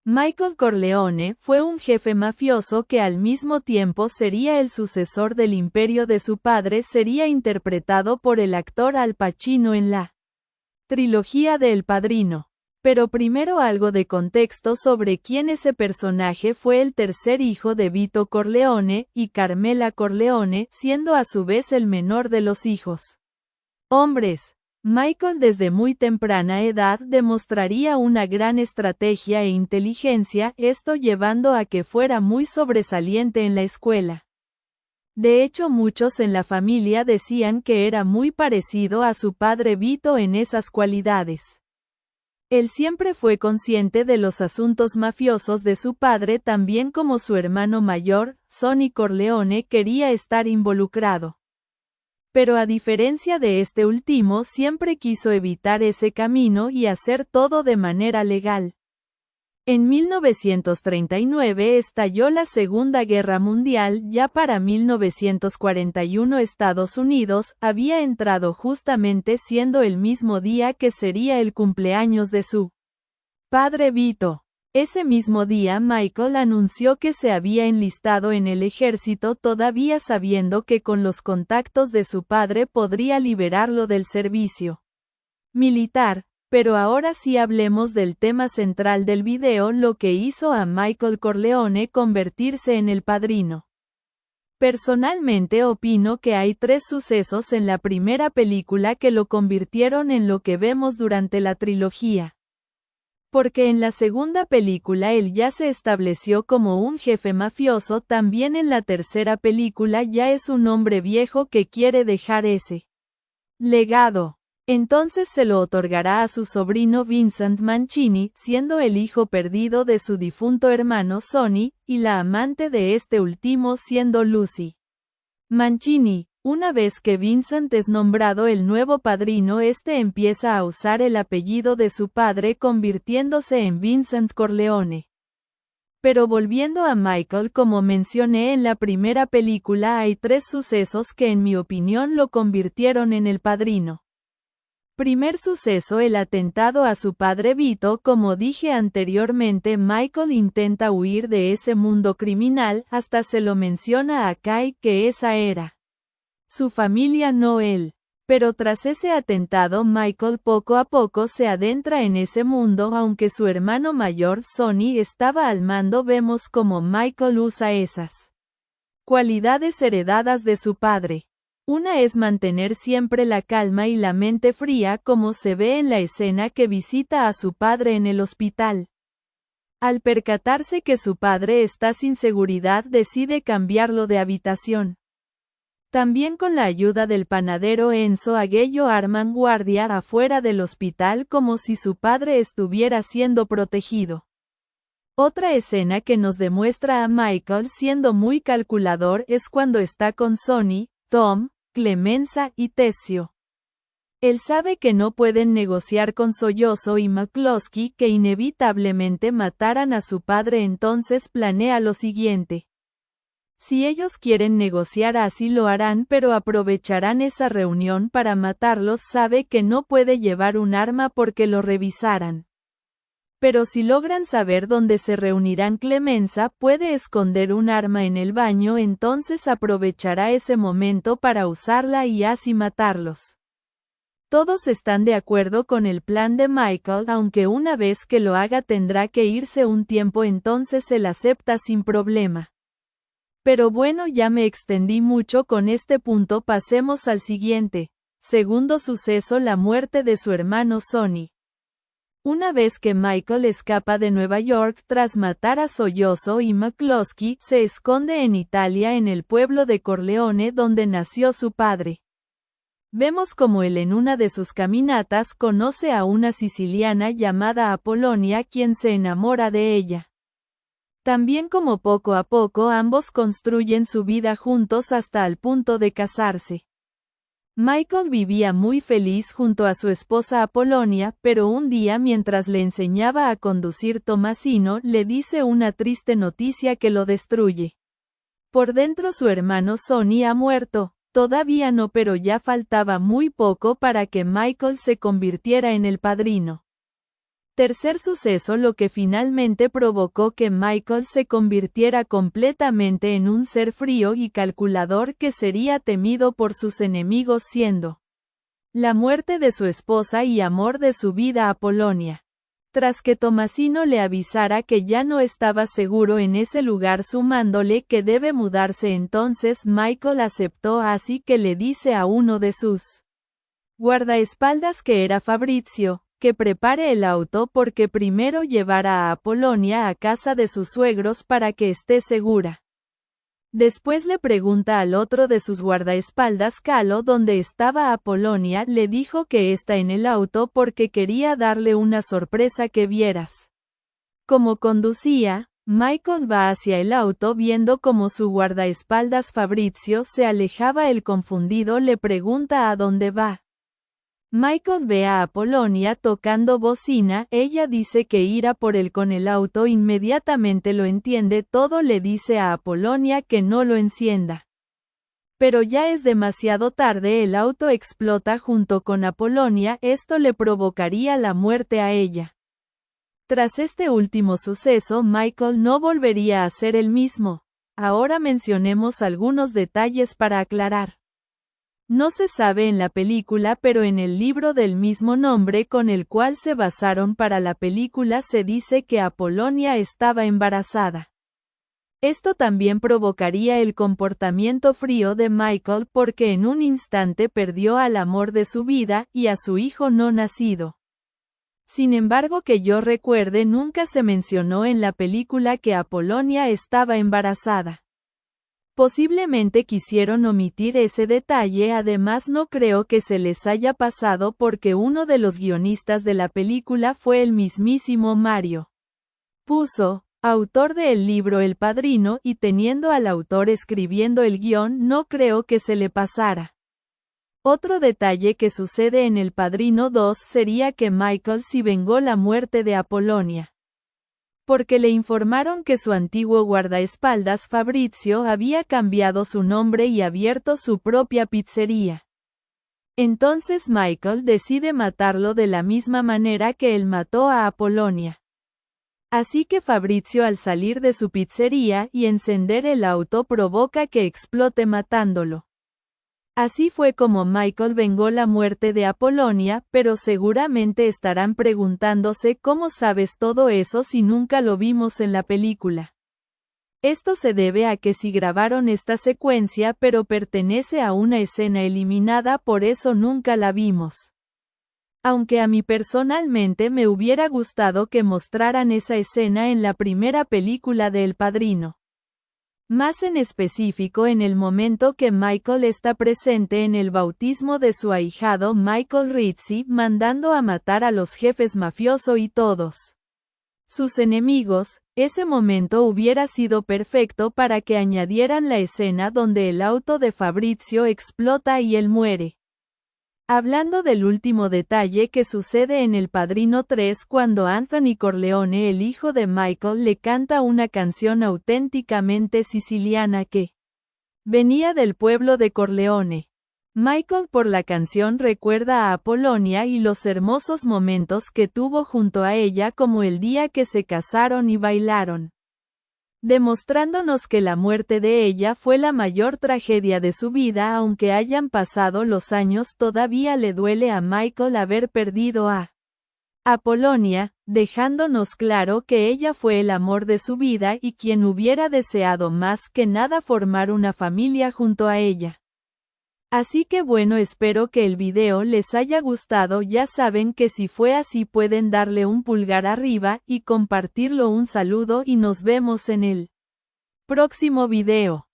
Michael Corleone fue un jefe mafioso que al mismo tiempo sería el sucesor del imperio de su padre. Sería interpretado por el actor Al Pacino en la trilogía de El Padrino. Pero primero algo de contexto sobre quién ese personaje. Fue el tercer hijo de Vito Corleone y Carmela Corleone, siendo a su vez el menor de los hijos hombres. Michael desde muy temprana edad demostraría una gran estrategia e inteligencia, esto llevando a que fuera muy sobresaliente en la escuela. De hecho, muchos en la familia decían que era muy parecido a su padre Vito en esas cualidades. Él siempre fue consciente de los asuntos mafiosos de su padre, también como su hermano mayor, Sonny Corleone, quería estar involucrado. Pero a diferencia de este último, siempre quiso evitar ese camino y hacer todo de manera legal. En 1939 estalló la Segunda Guerra Mundial. Ya para 1941 Estados Unidos había entrado, justamente siendo el mismo día que sería el cumpleaños de su padre Vito. Ese mismo día Michael anunció que se había enlistado en el ejército, todavía sabiendo que con los contactos de su padre podría liberarlo del servicio militar. Pero ahora sí hablemos del tema central del video, lo que hizo a Michael Corleone convertirse en el padrino. Personalmente opino que hay tres sucesos en la primera película que lo convirtieron en lo que vemos durante la trilogía. Porque en la segunda película él ya se estableció como un jefe mafioso, también en la tercera película ya es un hombre viejo que quiere dejar ese legado. Entonces se lo otorgará a su sobrino Vincent Mancini, siendo el hijo perdido de su difunto hermano Sonny, y la amante de este último siendo Lucy Mancini. Una vez que Vincent es nombrado el nuevo padrino, este empieza a usar el apellido de su padre, convirtiéndose en Vincent Corleone. Pero volviendo a Michael, como mencioné en la primera película, hay tres sucesos que en mi opinión lo convirtieron en el padrino. Primer suceso: el atentado a su padre Vito. Como dije anteriormente, Michael intenta huir de ese mundo criminal, hasta se lo menciona a Kai que esa era su familia, no él. Pero tras ese atentado, Michael poco a poco se adentra en ese mundo, aunque su hermano mayor Sonny estaba al mando. Vemos cómo Michael usa esas cualidades heredadas de su padre. Una es mantener siempre la calma y la mente fría, como se ve en la escena que visita a su padre en el hospital. Al percatarse que su padre está sin seguridad, decide cambiarlo de habitación. También con la ayuda del panadero Enzo Aguello arman guardia afuera del hospital como si su padre estuviera siendo protegido. Otra escena que nos demuestra a Michael siendo muy calculador es cuando está con Sonny, Tom, Clemenza y Tessio. Él sabe que no pueden negociar con Sollozzo y McCloskey, que inevitablemente matarán a su padre, entonces planea lo siguiente. Si ellos quieren negociar, así lo harán, pero aprovecharán esa reunión para matarlos. Sabe que no puede llevar un arma porque lo revisarán. Pero si logran saber dónde se reunirán, Clemenza puede esconder un arma en el baño, entonces aprovechará ese momento para usarla y así matarlos. Todos están de acuerdo con el plan de Michael, aunque una vez que lo haga tendrá que irse un tiempo, entonces él acepta sin problema. Pero bueno, ya me extendí mucho con este punto, pasemos al siguiente. Segundo suceso: la muerte de su hermano Sonny. Una vez que Michael escapa de Nueva York tras matar a Sollozzo y McCloskey, se esconde en Italia, en el pueblo de Corleone donde nació su padre. Vemos como él en una de sus caminatas conoce a una siciliana llamada Apolonia, quien se enamora de ella. También como poco a poco ambos construyen su vida juntos hasta el punto de casarse. Michael vivía muy feliz junto a su esposa Apolonia, pero un día mientras le enseñaba a conducir, Tomasino le dice una triste noticia que lo destruye. Por dentro su hermano Sonny ha muerto. Todavía no, pero ya faltaba muy poco para que Michael se convirtiera en el padrino. Tercer suceso, lo que finalmente provocó que Michael se convirtiera completamente en un ser frío y calculador que sería temido por sus enemigos, siendo la muerte de su esposa y amor de su vida, Apolonia. Tras que Tomasino le avisara que ya no estaba seguro en ese lugar, sumándole que debe mudarse, entonces Michael aceptó, así que le dice a uno de sus guardaespaldas, que era Fabrizio, que prepare el auto porque primero llevará a Apolonia a casa de sus suegros para que esté segura. Después le pregunta al otro de sus guardaespaldas, Calo, dónde estaba Apolonia. Le dijo que está en el auto porque quería darle una sorpresa que vieras. Como conducía, Michael va hacia el auto viendo como su guardaespaldas Fabrizio se alejaba. El confundido le pregunta a dónde va. Michael ve a Apolonia tocando bocina. Ella dice que irá por él con el auto. Inmediatamente lo entiende todo, le dice a Apolonia que no lo encienda. Pero ya es demasiado tarde, el auto explota junto con Apolonia. Esto le provocaría la muerte a ella. Tras este último suceso, Michael no volvería a ser el mismo. Ahora mencionemos algunos detalles para aclarar. No se sabe en la película, pero en el libro del mismo nombre con el cual se basaron para la película se dice que Apolonia estaba embarazada. Esto también provocaría el comportamiento frío de Michael porque en un instante perdió al amor de su vida y a su hijo no nacido. Sin embargo, que yo recuerde, nunca se mencionó en la película que Apolonia estaba embarazada. Posiblemente quisieron omitir ese detalle. Además, no creo que se les haya pasado porque uno de los guionistas de la película fue el mismísimo Mario Puzo, autor del libro El Padrino, y teniendo al autor escribiendo el guión, no creo que se le pasara. Otro detalle que sucede en El Padrino 2 sería que Michael sí vengó la muerte de Apolonia, porque le informaron que su antiguo guardaespaldas Fabrizio había cambiado su nombre y abierto su propia pizzería. Entonces Michael decide matarlo de la misma manera que él mató a Apolonia. Así que Fabrizio, al salir de su pizzería y encender el auto, provoca que explote matándolo. Así fue como Michael vengó la muerte de Apolonia, pero seguramente estarán preguntándose cómo sabes todo eso si nunca lo vimos en la película. Esto se debe a que sí grabaron esta secuencia, pero pertenece a una escena eliminada, por eso nunca la vimos. Aunque a mí personalmente me hubiera gustado que mostraran esa escena en la primera película de El Padrino. Más en específico en el momento que Michael está presente en el bautismo de su ahijado Michael Rizzi, mandando a matar a los jefes mafioso y todos sus enemigos. Ese momento hubiera sido perfecto para que añadieran la escena donde el auto de Fabrizio explota y él muere. Hablando del último detalle que sucede en El Padrino 3, cuando Anthony Corleone, el hijo de Michael, le canta una canción auténticamente siciliana que venía del pueblo de Corleone. Michael, por la canción, recuerda a Apolonia y los hermosos momentos que tuvo junto a ella, como el día que se casaron y bailaron, demostrándonos que la muerte de ella fue la mayor tragedia de su vida. Aunque hayan pasado los años, todavía le duele a Michael haber perdido a Apolonia, dejándonos claro que ella fue el amor de su vida y quien hubiera deseado más que nada formar una familia junto a ella. Así que bueno, espero que el video les haya gustado. Ya saben que si fue así pueden darle un pulgar arriba y compartirlo. Un saludo y nos vemos en el próximo video.